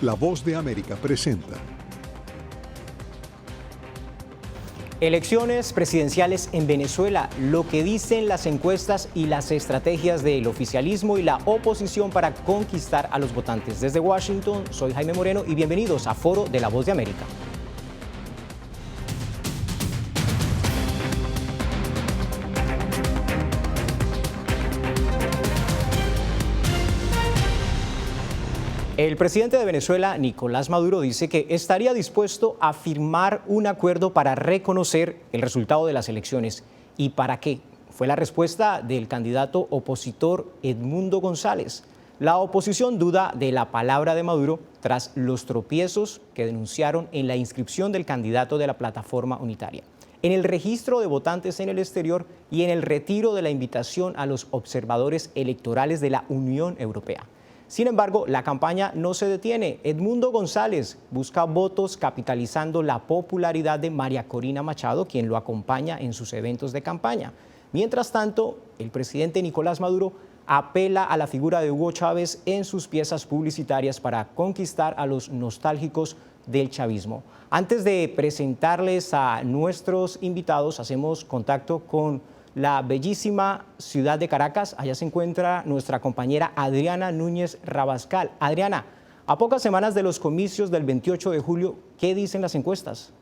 La Voz de América presenta. Elecciones presidenciales en Venezuela, lo que dicen las encuestas y las estrategias del oficialismo y la oposición para conquistar a los votantes. Desde Washington, soy Jaime Moreno y bienvenidos a Foro de La Voz de América. El presidente de Venezuela, Nicolás Maduro, dice que estaría dispuesto a firmar un acuerdo para reconocer el resultado de las elecciones. ¿Y para qué? Fue la respuesta del candidato opositor Edmundo González. La oposición duda de la palabra de Maduro tras los tropiezos que denunciaron en la inscripción del candidato de la plataforma unitaria, en el registro de votantes en el exterior y en el retiro de la invitación a los observadores electorales de la Unión Europea. Sin embargo, la campaña no se detiene. Edmundo González busca votos capitalizando la popularidad de María Corina Machado, quien lo acompaña en sus eventos de campaña. Mientras tanto, el presidente Nicolás Maduro apela a la figura de Hugo Chávez en sus piezas publicitarias para conquistar a los nostálgicos del chavismo. Antes de presentarles a nuestros invitados, hacemos contacto con la bellísima ciudad de Caracas. Allá se encuentra nuestra compañera Adriana Núñez Rabascal. Adriana, a pocas semanas de los comicios del 28 de julio, ¿qué dicen las encuestas?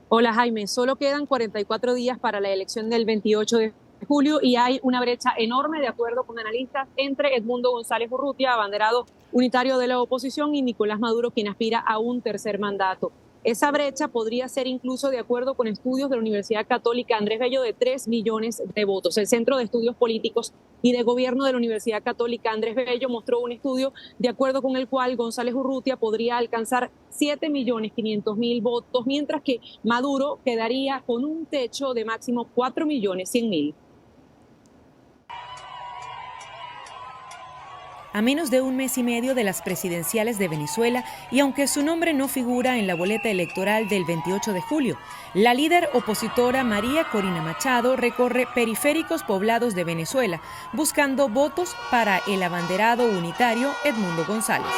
Hola Jaime, solo quedan 44 días para la elección del 28 de julio y hay una brecha enorme, de acuerdo con analistas, entre Edmundo González Urrutia, abanderado unitario de la oposición, y Nicolás Maduro, quien aspira a un tercer mandato. Esa brecha podría ser incluso, de acuerdo con estudios de la Universidad Católica Andrés Bello, de 3 millones de votos. El Centro de Estudios Políticos y de Gobierno de la Universidad Católica Andrés Bello mostró un estudio de acuerdo con el cual González Urrutia podría alcanzar 7.500.000 votos, mientras que Maduro quedaría con un techo de máximo 4.100.000. A menos de un mes y medio de las presidenciales de Venezuela, y aunque su nombre no figura en la boleta electoral del 28 de julio, la líder opositora María Corina Machado recorre periféricos poblados de Venezuela buscando votos para el abanderado unitario Edmundo González.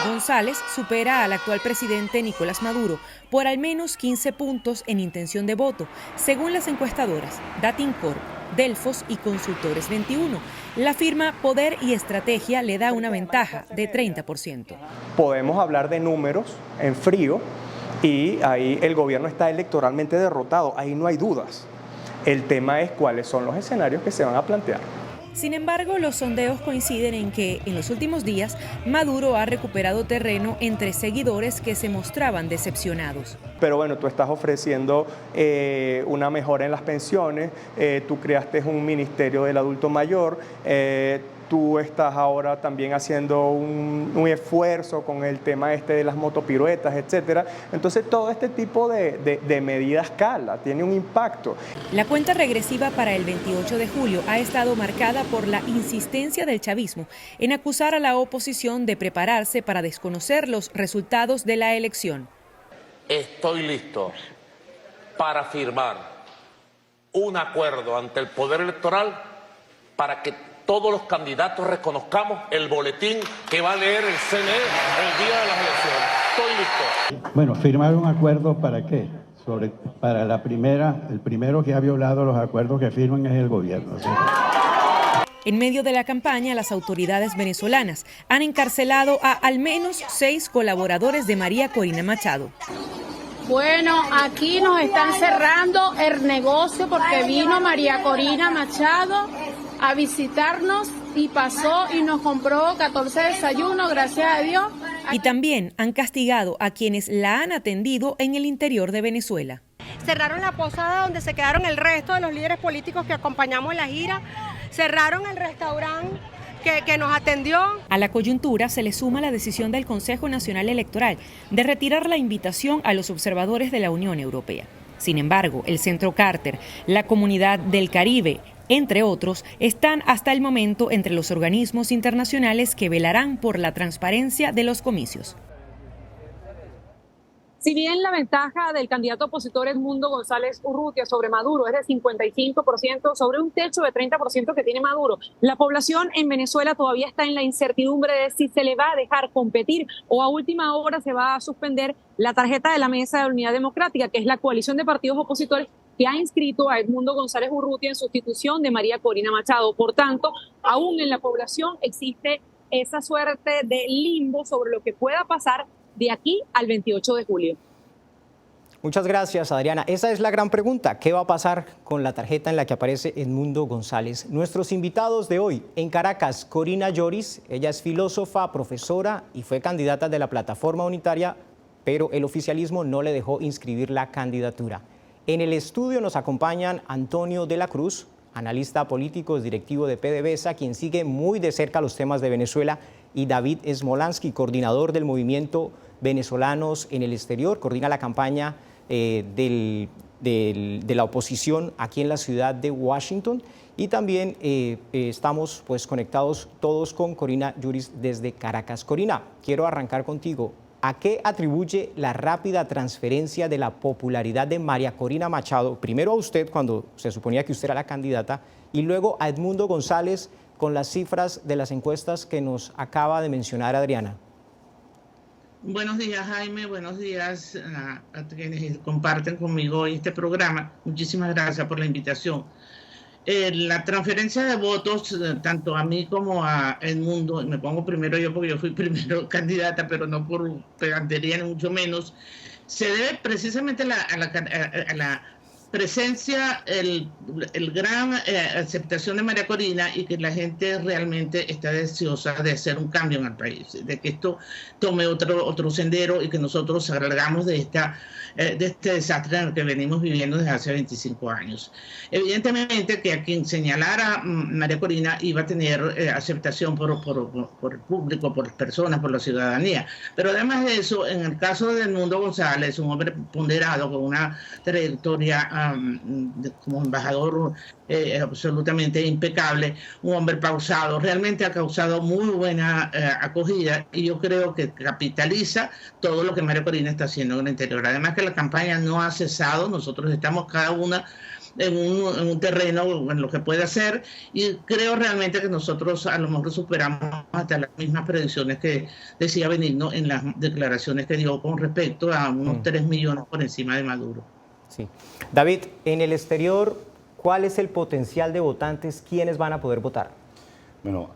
González supera al actual presidente Nicolás Maduro por al menos 15 puntos en intención de voto, según las encuestadoras Datincorp, Delfos y Consultores 21. La firma Poder y Estrategia le da una ventaja de 30%. Podemos hablar de números en frío y ahí el gobierno está electoralmente derrotado, ahí no hay dudas. El tema es cuáles son los escenarios que se van a plantear. Sin embargo, los sondeos coinciden en que en los últimos días Maduro ha recuperado terreno entre seguidores que se mostraban decepcionados. Pero bueno, tú estás ofreciendo una mejora en las pensiones, tú creaste un ministerio del adulto mayor, tú estás ahora también haciendo un esfuerzo con el tema de las motopiruetas, etcétera. Entonces todo este tipo de medidas cala, tiene un impacto. La cuenta regresiva para el 28 de julio ha estado marcada por la insistencia del chavismo en acusar a la oposición de prepararse para desconocer los resultados de la elección. Estoy listo para firmar un acuerdo ante el Poder Electoral para que todos los candidatos reconozcamos el boletín que va a leer el CNE el día de las elecciones. Estoy listo. Bueno, firmar un acuerdo ¿para qué? Para el primero que ha violado los acuerdos que firman es el gobierno, ¿sí? En medio de la campaña, las autoridades venezolanas han encarcelado a al menos 6 colaboradores de María Corina Machado. Bueno, aquí nos están cerrando el negocio porque vino María Corina Machado a visitarnos y pasó y nos compró 14 desayunos, gracias a Dios. Y también han castigado a quienes la han atendido en el interior de Venezuela. Cerraron la posada donde se quedaron el resto de los líderes políticos que acompañamos en la gira, cerraron el restaurante que nos atendió. A la coyuntura se le suma la decisión del Consejo Nacional Electoral de retirar la invitación a los observadores de la Unión Europea. Sin embargo, el Centro Carter, la Comunidad del Caribe, entre otros, están hasta el momento entre los organismos internacionales que velarán por la transparencia de los comicios. Si bien la ventaja del candidato opositor Edmundo González Urrutia sobre Maduro es de 55%, sobre un techo de 30% que tiene Maduro, la población en Venezuela todavía está en la incertidumbre de si se le va a dejar competir o a última hora se va a suspender la tarjeta de la Mesa de Unidad Democrática, que es la coalición de partidos opositores que ha inscrito a Edmundo González Urrutia en sustitución de María Corina Machado. Por tanto, aún en la población existe esa suerte de limbo sobre lo que pueda pasar de aquí al 28 de julio. Muchas gracias, Adriana. Esa es la gran pregunta. ¿Qué va a pasar con la tarjeta en la que aparece Edmundo González? Nuestros invitados de hoy en Caracas, Corina Lloris. Ella es filósofa, profesora y fue candidata de la Plataforma Unitaria, pero el oficialismo no le dejó inscribir la candidatura. En el estudio nos acompañan Antonio de la Cruz, analista político, directivo de PDVSA, quien sigue muy de cerca los temas de Venezuela, y David Smolansky, coordinador del movimiento Venezolanos en el Exterior, coordina la campaña de la oposición aquí en la ciudad de Washington, y también estamos pues conectados todos con Corina Lloris desde Caracas. Corina, quiero arrancar contigo. ¿A qué atribuye la rápida transferencia de la popularidad de María Corina Machado, primero a usted cuando se suponía que usted era la candidata, y luego a Edmundo González con las cifras de las encuestas que nos acaba de mencionar Adriana? Buenos días, Jaime. Buenos días a quienes comparten conmigo hoy este programa. Muchísimas gracias por la invitación. La transferencia de votos, tanto a mí como a Edmundo, me pongo primero yo porque yo fui primero candidata, pero no por pedantería ni mucho menos, se debe precisamente a la presencia, el gran aceptación de María Corina, y que la gente realmente está deseosa de hacer un cambio en el país, de que esto tome otro sendero y que nosotros salgamos de este desastre en el que venimos viviendo desde hace 25 años. Evidentemente que a quien señalara María Corina iba a tener aceptación por el público, por las personas, por la ciudadanía. Pero además de eso, en el caso de Edmundo González, un hombre ponderado con una trayectoria como embajador absolutamente impecable, un hombre pausado, realmente ha causado muy buena acogida, y yo creo que capitaliza todo lo que María Corina está haciendo en el interior. Además que la campaña no ha cesado, nosotros estamos cada una en un terreno en lo que puede hacer, y creo realmente que nosotros a lo mejor superamos hasta las mismas predicciones que decía Benigno en las declaraciones que dio con respecto a unos 3 millones por encima de Maduro. Sí. David, en el exterior, ¿cuál es el potencial de votantes? ¿Quiénes van a poder votar? Bueno,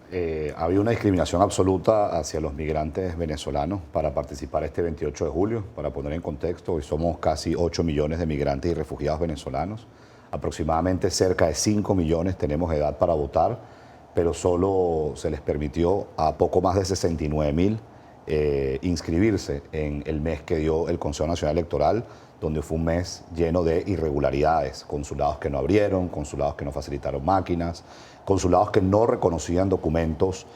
había una discriminación absoluta hacia los migrantes venezolanos para participar este 28 de julio. Para poner en contexto, hoy somos casi 8 millones de migrantes y refugiados venezolanos. Aproximadamente cerca de 5 millones tenemos edad para votar, pero solo se les permitió a poco más de 69.000 inscribirse en el mes que dio el Consejo Nacional Electoral, donde fue un mes lleno de irregularidades, consulados que no abrieron, consulados que no facilitaron máquinas, consulados que no reconocían documentos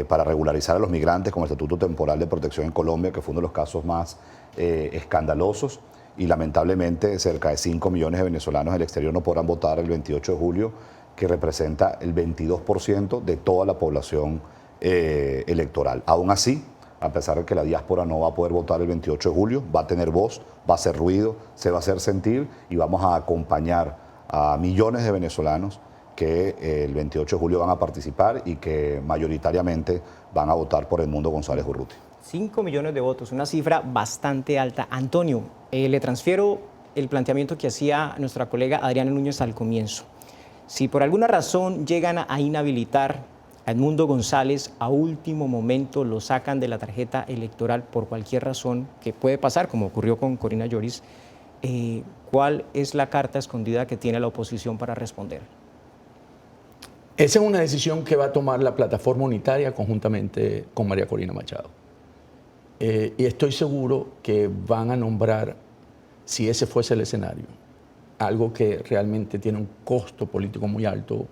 para regularizar a los migrantes, como el Estatuto Temporal de Protección en Colombia, que fue uno de los casos más escandalosos, y lamentablemente cerca de 5 millones de venezolanos en el exterior no podrán votar el 28 de julio, que representa el 22% de toda la población electoral. Aún así, a pesar de que la diáspora no va a poder votar el 28 de julio, va a tener voz, va a hacer ruido, se va a hacer sentir, y vamos a acompañar a millones de venezolanos que el 28 de julio van a participar y que mayoritariamente van a votar por Edmundo González Urrutia. 5 millones de votos, una cifra bastante alta. Antonio, le transfiero el planteamiento que hacía nuestra colega Adriana Núñez al comienzo. Si por alguna razón llegan a inhabilitar a Edmundo González, a último momento lo sacan de la tarjeta electoral por cualquier razón que puede pasar, como ocurrió con Corina Lloris, ¿cuál es la carta escondida que tiene la oposición para responder? Esa es una decisión que va a tomar la Plataforma Unitaria conjuntamente con María Corina Machado. Y estoy seguro que van a nombrar, si ese fuese el escenario, algo que realmente tiene un costo político muy alto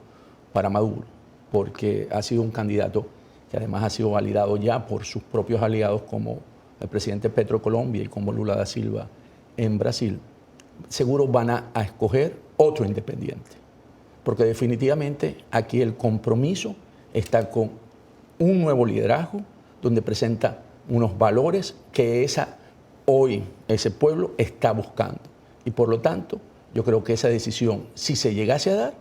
para Maduro, porque ha sido un candidato que además ha sido validado ya por sus propios aliados como el presidente Petro de Colombia y como Lula da Silva en Brasil. Seguro van a escoger otro independiente, porque definitivamente aquí el compromiso está con un nuevo liderazgo donde presenta unos valores que esa hoy ese pueblo está buscando. Y por lo tanto, yo creo que esa decisión, si se llegase a dar,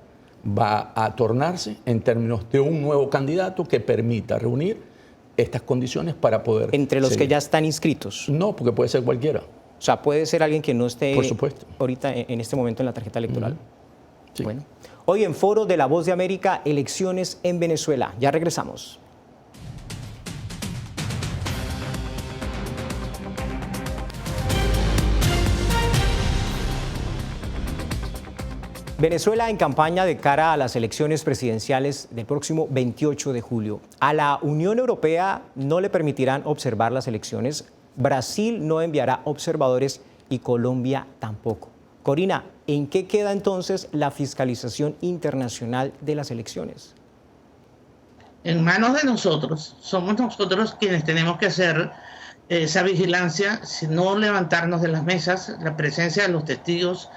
va a tornarse en términos de un nuevo candidato que permita reunir estas condiciones para poder... ¿Entre los seguir. que ya están inscritos? No, porque puede ser cualquiera. O sea, puede ser alguien que no esté por supuesto. Ahorita en este momento en la tarjeta electoral. Sí. Bueno, hoy en Foro de La Voz de América, elecciones en Venezuela. Ya regresamos. Venezuela en campaña de cara a las elecciones presidenciales del próximo 28 de julio. A la Unión Europea no le permitirán observar las elecciones, Brasil no enviará observadores y Colombia tampoco. Corina, ¿en qué queda entonces la fiscalización internacional de las elecciones? En manos de nosotros, somos nosotros quienes tenemos que hacer esa vigilancia, si no levantarnos de las mesas. La presencia de los testigos,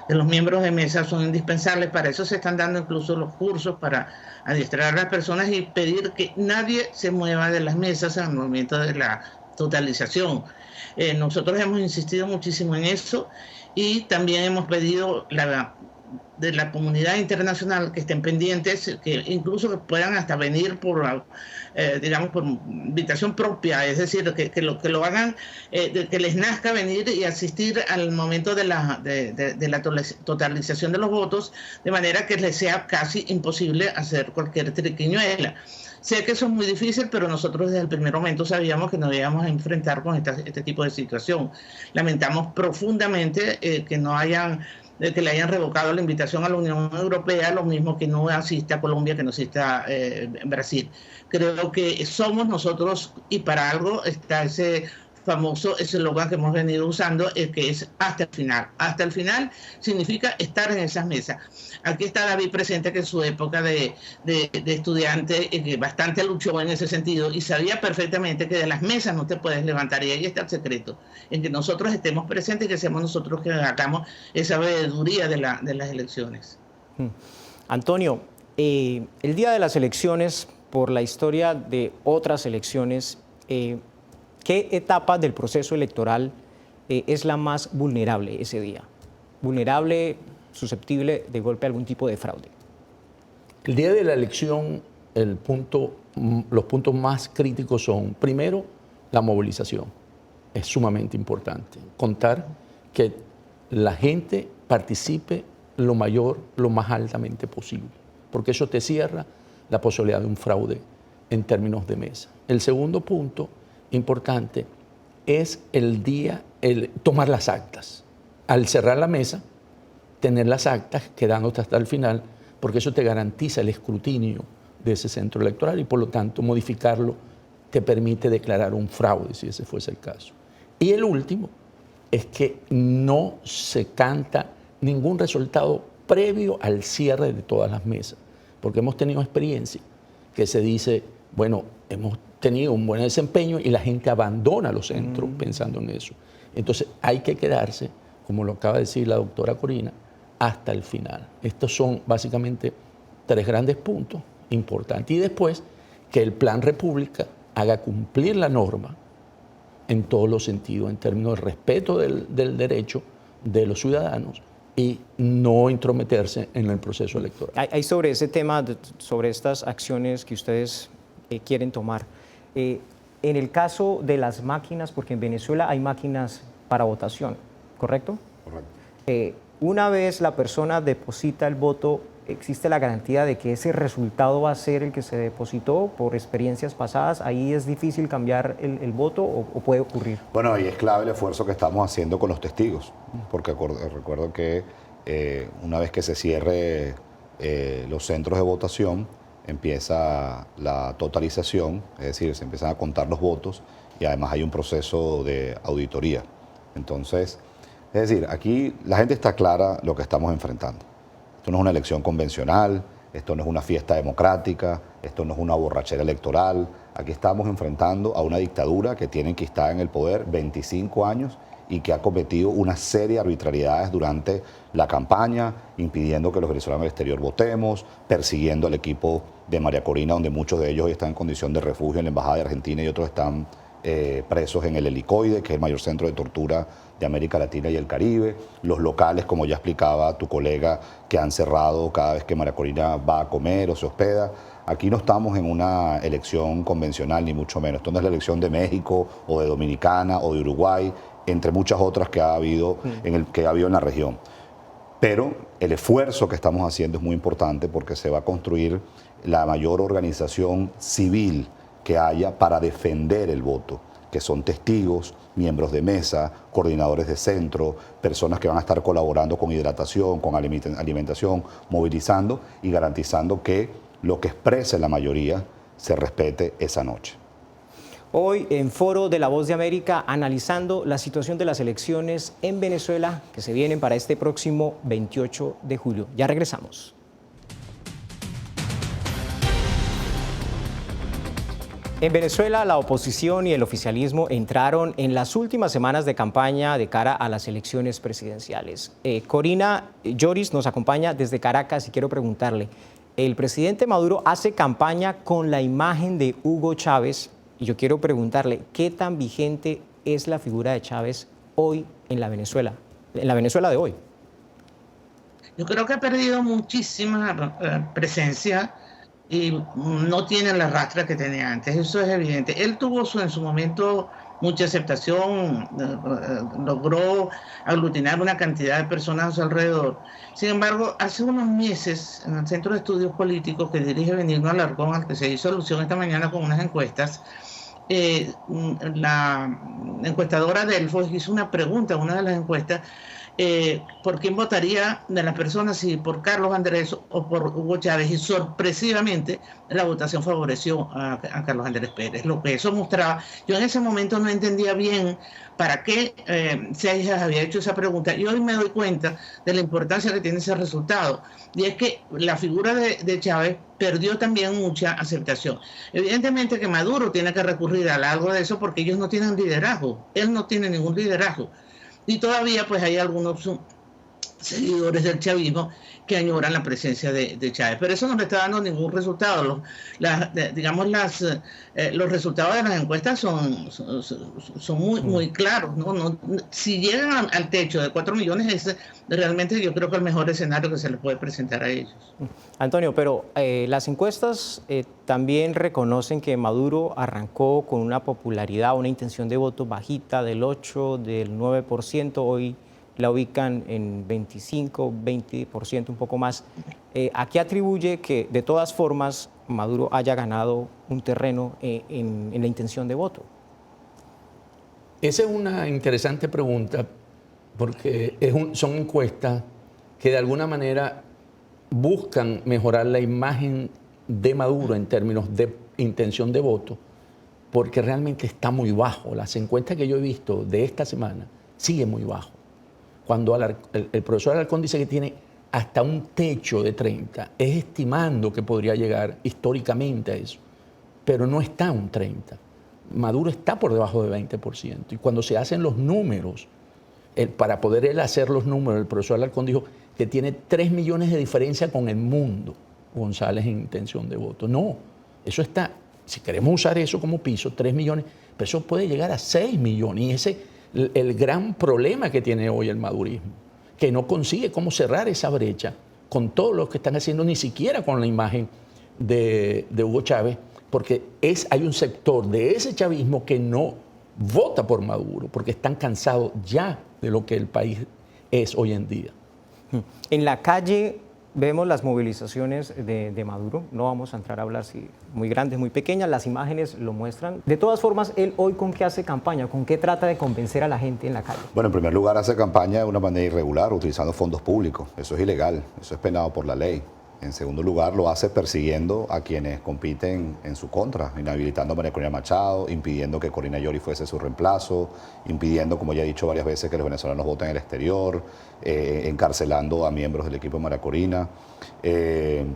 de los miembros de mesa son indispensables. Para eso se están dando incluso los cursos para adiestrar a las personas y pedir que nadie se mueva de las mesas en el momento de la totalización. Nosotros hemos insistido muchísimo en eso y también hemos pedido de la comunidad internacional que estén pendientes, que incluso que puedan hasta venir por, digamos, por invitación propia, es decir, que lo hagan, que les nazca venir y asistir al momento de la totalización de los votos, de manera que les sea casi imposible hacer cualquier triquiñuela. Sé que eso es muy difícil, pero nosotros desde el primer momento sabíamos que nos íbamos a enfrentar con este tipo de situación. Lamentamos profundamente que le hayan revocado la invitación a la Unión Europea, lo mismo que no asista Colombia, que no asista Brasil. Creo que somos nosotros, y para algo está ese famoso eslogan que hemos venido usando, que es hasta el final. Hasta el final significa estar en esas mesas. Aquí está David presente, que en su época de estudiante bastante luchó en ese sentido y sabía perfectamente que de las mesas no te puedes levantar, y ahí está el secreto, en que nosotros estemos presentes y que seamos nosotros que hagamos esa veeduría de las elecciones. Antonio, el día de las elecciones, por la historia de otras elecciones, ¿qué etapa del proceso electoral es la más vulnerable ese día? Vulnerable, susceptible de golpe a algún tipo de fraude. El día de la elección, los puntos más críticos son, primero, la movilización. Es sumamente importante contar que la gente participe lo más altamente posible, porque eso te cierra la posibilidad de un fraude en términos de mesa. El segundo punto importante es tomar las actas. Al cerrar la mesa, tener las actas quedándote hasta el final, porque eso te garantiza el escrutinio de ese centro electoral y por lo tanto modificarlo te permite declarar un fraude, si ese fuese el caso. Y el último es que no se canta ningún resultado previo al cierre de todas las mesas, porque hemos tenido experiencia que se dice, bueno, hemos tenido un buen desempeño y la gente abandona los centros pensando en eso. Entonces hay que quedarse, como lo acaba de decir la doctora Corina, hasta el final. Estos son básicamente 3 grandes puntos importantes. Y después que el Plan República haga cumplir la norma en todos los sentidos, en términos de respeto del derecho de los ciudadanos y no intrometerse en el proceso electoral. Hay sobre ese tema, sobre estas acciones que ustedes quieren tomar. En el caso de las máquinas, porque en Venezuela hay máquinas para votación, ¿correcto? Correcto. Una vez la persona deposita el voto, ¿existe la garantía de que ese resultado va a ser el que se depositó por experiencias pasadas? ¿Ahí es difícil cambiar el voto o puede ocurrir? Bueno, y es clave el esfuerzo que estamos haciendo con los testigos, porque recuerdo que una vez que se cierre los centros de votación, empieza la totalización, es decir, se empiezan a contar los votos y además hay un proceso de auditoría. Entonces, es decir, aquí la gente está clara lo que estamos enfrentando. Esto no es una elección convencional, esto no es una fiesta democrática, esto no es una borrachera electoral. Aquí estamos enfrentando a una dictadura que tiene que estar en el poder 25 años y que ha cometido una serie de arbitrariedades durante la campaña, impidiendo que los venezolanos del exterior votemos, persiguiendo al equipo de María Corina, donde muchos de ellos están en condición de refugio en la Embajada de Argentina y otros están presos en el Helicoide, que es el mayor centro de tortura de América Latina y el Caribe. Los locales, como ya explicaba tu colega, que han cerrado cada vez que María Corina va a comer o se hospeda. Aquí no estamos en una elección convencional, ni mucho menos. Esto no es la elección de México o de Dominicana o de Uruguay, entre muchas otras que ha habido en la región. Pero el esfuerzo que estamos haciendo es muy importante porque se va a construir la mayor organización civil que haya para defender el voto, que son testigos, miembros de mesa, coordinadores de centro, personas que van a estar colaborando con hidratación, con alimentación, movilizando y garantizando que lo que exprese la mayoría se respete esa noche. Hoy en Foro de La Voz de América, analizando la situación de las elecciones en Venezuela que se vienen para este próximo 28 de julio. Ya regresamos. En Venezuela, la oposición y el oficialismo entraron en las últimas semanas de campaña de cara a las elecciones presidenciales. Corina Lloris nos acompaña desde Caracas y quiero preguntarle, el presidente Maduro hace campaña con la imagen de Hugo Chávez y yo quiero preguntarle, ¿qué tan vigente es la figura de Chávez hoy en la Venezuela de hoy? Yo creo que ha perdido muchísima presencia y no tiene la rastra que tenía antes, eso es evidente. Él tuvo en su momento mucha aceptación, logró aglutinar una cantidad de personas a su alrededor. Sin embargo, hace unos meses, en el Centro de Estudios Políticos que dirige Benigno Alarcón, al que se hizo alusión esta mañana con unas encuestas, la encuestadora Delfos hizo una pregunta, una de las encuestas, por quién votaría de las personas, si por Carlos Andrés o por Hugo Chávez, y sorpresivamente la votación favoreció a Carlos Andrés Pérez. Lo que eso mostraba, yo en ese momento no entendía bien para qué se había hecho esa pregunta, y hoy me doy cuenta de la importancia que tiene ese resultado, y es que la figura de Chávez perdió también mucha aceptación. Evidentemente que Maduro tiene que recurrir a algo de eso porque ellos no tienen liderazgo, él no tiene ningún liderazgo. Y todavía pues hay algunos seguidores del chavismo que añoran la presencia de Chávez. Pero eso no le está dando ningún resultado. Los resultados de las encuestas son muy claros, ¿no? Si llegan al techo de 4 millones, realmente yo creo que es el mejor escenario que se les puede presentar a ellos. Antonio, pero las encuestas también reconocen que Maduro arrancó con una popularidad, una intención de voto bajita del 8, del 9%, hoy la ubican en 25, 20%, un poco más. ¿A qué atribuye que de todas formas Maduro haya ganado un terreno en la intención de voto? Esa es una interesante pregunta porque son encuestas que de alguna manera buscan mejorar la imagen de Maduro en términos de intención de voto, porque realmente está muy bajo. Las encuestas que yo he visto de esta semana siguen muy bajo. Cuando el profesor Alarcón dice que tiene hasta un techo de 30, es estimando que podría llegar históricamente a eso, pero no está a un 30. Maduro está por debajo de 20%. Y cuando se hacen los números, para poder él hacer los números, el profesor Alarcón dijo que tiene 3 millones de diferencia con el mundo, González, en intención de voto. No, eso está, si queremos usar eso como piso, 3 millones, pero eso puede llegar a 6 millones. Y ese el gran problema que tiene hoy el madurismo, que no consigue cómo cerrar esa brecha con todos los que están haciendo, ni siquiera con la imagen de Hugo Chávez, porque hay un sector de ese chavismo que no vota por Maduro, porque están cansados ya de lo que el país es hoy en día. En la calle vemos las movilizaciones de Maduro, no vamos a entrar a hablar si muy grandes, muy pequeñas, las imágenes lo muestran. De todas formas, él hoy ¿con qué hace campaña? ¿Con qué trata de convencer a la gente en la calle? Bueno, en primer lugar hace campaña de una manera irregular, utilizando fondos públicos. Eso es ilegal, eso es penado por la ley. En segundo lugar, lo hace persiguiendo a quienes compiten en su contra, inhabilitando a María Corina Machado, impidiendo que Corina Lloris fuese su reemplazo, impidiendo, como ya he dicho varias veces, que los venezolanos voten en el exterior, encarcelando a miembros del equipo de María Corina.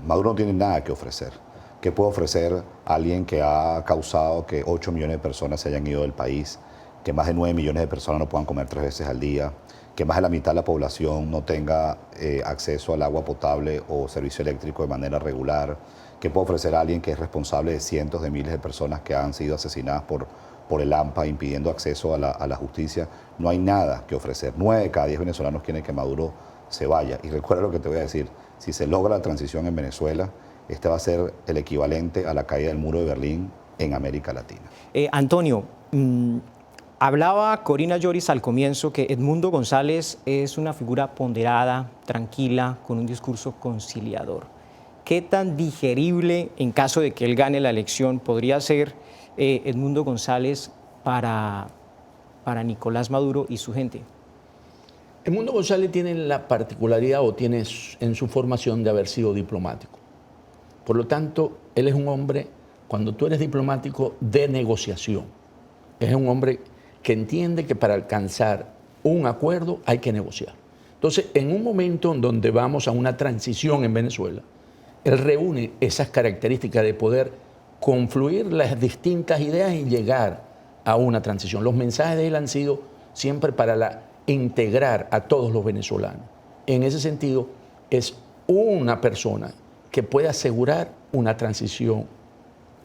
Maduro no tiene nada que ofrecer. ¿Qué puede ofrecer alguien que ha causado que 8 millones de personas se hayan ido del país, que más de 9 millones de personas no puedan comer 3 veces al día, que más de la mitad de la población no tenga acceso al agua potable o servicio eléctrico de manera regular? ¿Qué puede ofrecer a alguien que es responsable de cientos de miles de personas que han sido asesinadas por por el AMPA, impidiendo acceso a la justicia, no hay nada que ofrecer. 9 de cada 10 venezolanos quieren que Maduro se vaya. Y recuerda lo que te voy a decir, si se logra la transición en Venezuela, este va a ser el equivalente a la caída del muro de Berlín en América Latina. Antonio, hablaba Corina Lloris al comienzo que Edmundo González es una figura ponderada, tranquila, con un discurso conciliador. ¿Qué tan digerible, en caso de que él gane la elección, podría ser Edmundo González para Nicolás Maduro y su gente? Edmundo González tiene la particularidad o tiene en su formación de haber sido diplomático. Por lo tanto, él es un hombre, cuando tú eres diplomático, de negociación. Es un hombre que entiende que para alcanzar un acuerdo hay que negociar. Entonces, en un momento en donde vamos a una transición en Venezuela, él reúne esas características de poder confluir las distintas ideas y llegar a una transición. Los mensajes de él han sido siempre para integrar a todos los venezolanos. En ese sentido, es una persona que puede asegurar una transición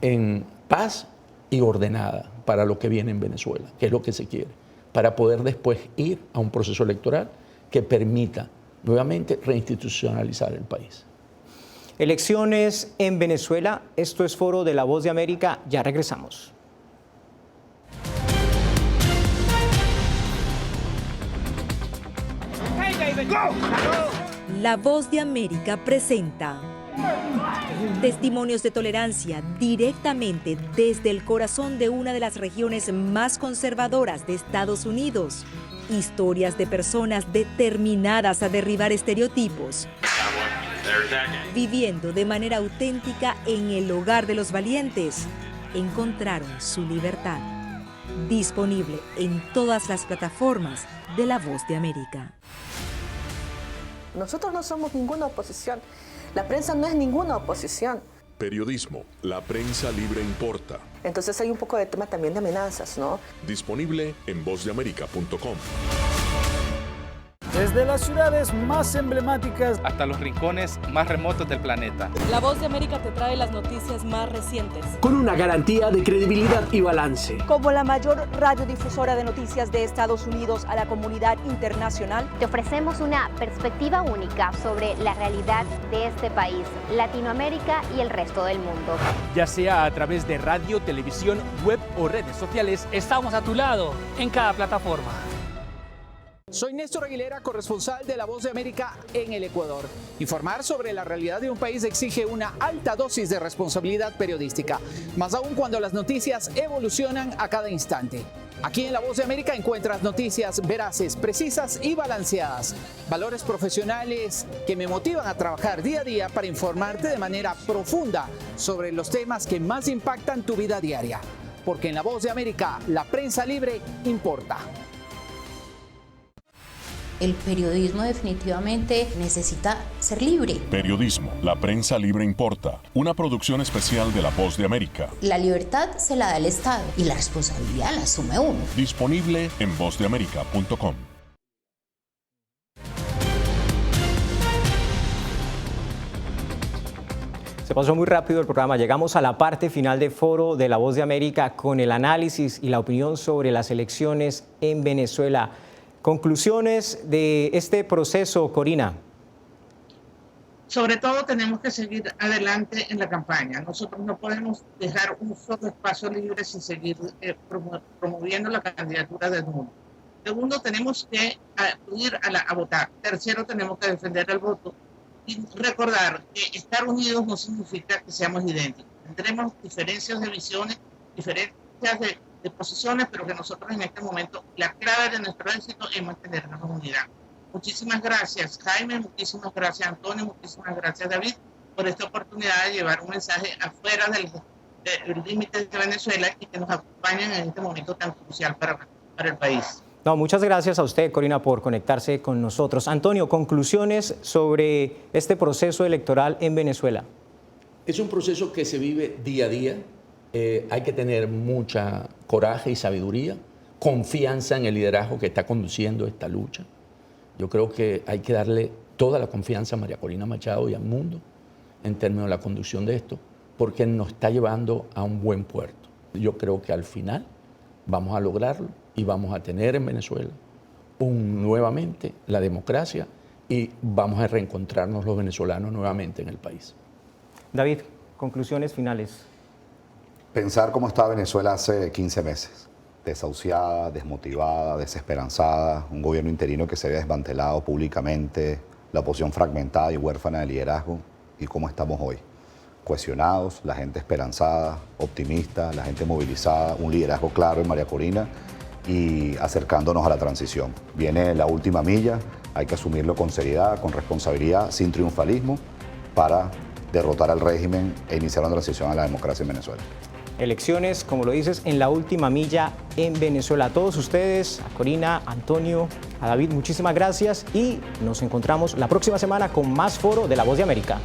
en paz y ordenada para lo que viene en Venezuela, que es lo que se quiere, para poder después ir a un proceso electoral que permita nuevamente reinstitucionalizar el país. Elecciones en Venezuela, esto es Foro de La Voz de América, ya regresamos. La Voz de América presenta testimonios de tolerancia directamente desde el corazón de una de las regiones más conservadoras de Estados Unidos. Historias de personas determinadas a derribar estereotipos, viviendo de manera auténtica en el hogar de los valientes. Encontraron su libertad. Disponible en todas las plataformas de La Voz de América. Nosotros no somos ninguna oposición. La prensa no es ninguna oposición. Periodismo, la prensa libre importa. Entonces hay un poco de tema también de amenazas, ¿no? Disponible en vozdeamerica.com. Desde las ciudades más emblemáticas hasta los rincones más remotos del planeta. La Voz de América te trae las noticias más recientes. Con una garantía de credibilidad y balance. Como la mayor radiodifusora de noticias de Estados Unidos a la comunidad internacional, te ofrecemos una perspectiva única sobre la realidad de este país, Latinoamérica y el resto del mundo. Ya sea a través de radio, televisión, web o redes sociales, estamos a tu lado en cada plataforma. Soy Néstor Aguilera, corresponsal de La Voz de América en el Ecuador. Informar sobre la realidad de un país exige una alta dosis de responsabilidad periodística, más aún cuando las noticias evolucionan a cada instante. Aquí en La Voz de América encuentras noticias veraces, precisas y balanceadas. Valores profesionales que me motivan a trabajar día a día para informarte de manera profunda sobre los temas que más impactan tu vida diaria. Porque en La Voz de América, la prensa libre importa. El periodismo definitivamente necesita ser libre. Periodismo, la prensa libre importa. Una producción especial de La Voz de América. La libertad se la da el Estado y la responsabilidad la asume uno. Disponible en vozdeamerica.com. Se pasó muy rápido el programa. Llegamos a la parte final de Foro de La Voz de América con el análisis y la opinión sobre las elecciones en Venezuela. Conclusiones de este proceso, Corina. Sobre todo tenemos que seguir adelante en la campaña. Nosotros no podemos dejar un solo espacio libre sin seguir promoviendo la candidatura de Edmundo. Segundo, tenemos que acudir a votar. Tercero, tenemos que defender el voto y recordar que estar unidos no significa que seamos idénticos. Tendremos diferencias de visiones, diferencias de posiciones, pero que nosotros en este momento, la clave de nuestro éxito es mantenernos en unidad. Muchísimas gracias, Jaime, muchísimas gracias, Antonio, muchísimas gracias, David, por esta oportunidad de llevar un mensaje afuera del límite de Venezuela y que nos acompañen en este momento tan crucial para el país. No, muchas gracias a usted, Corina, por conectarse con nosotros. Antonio, conclusiones sobre este proceso electoral en Venezuela. Es un proceso que se vive día a día. Hay que tener mucha coraje y sabiduría, confianza en el liderazgo que está conduciendo esta lucha. Yo creo que hay que darle toda la confianza a María Corina Machado y al mundo en términos de la conducción de esto, porque nos está llevando a un buen puerto. Yo creo que al final vamos a lograrlo y vamos a tener en Venezuela nuevamente la democracia y vamos a reencontrarnos los venezolanos nuevamente en el país. David, conclusiones finales. Pensar cómo estaba Venezuela hace 15 meses. Desahuciada, desmotivada, desesperanzada, un gobierno interino que se había desmantelado públicamente, la oposición fragmentada y huérfana de liderazgo, y cómo estamos hoy. Cohesionados, la gente esperanzada, optimista, la gente movilizada, un liderazgo claro en María Corina y acercándonos a la transición. Viene la última milla, hay que asumirlo con seriedad, con responsabilidad, sin triunfalismo, para derrotar al régimen e iniciar una transición a la democracia en Venezuela. Elecciones, como lo dices, en la última milla en Venezuela. A todos ustedes, a Corina, a Antonio, a David, muchísimas gracias y nos encontramos la próxima semana con más Foro de La Voz de América.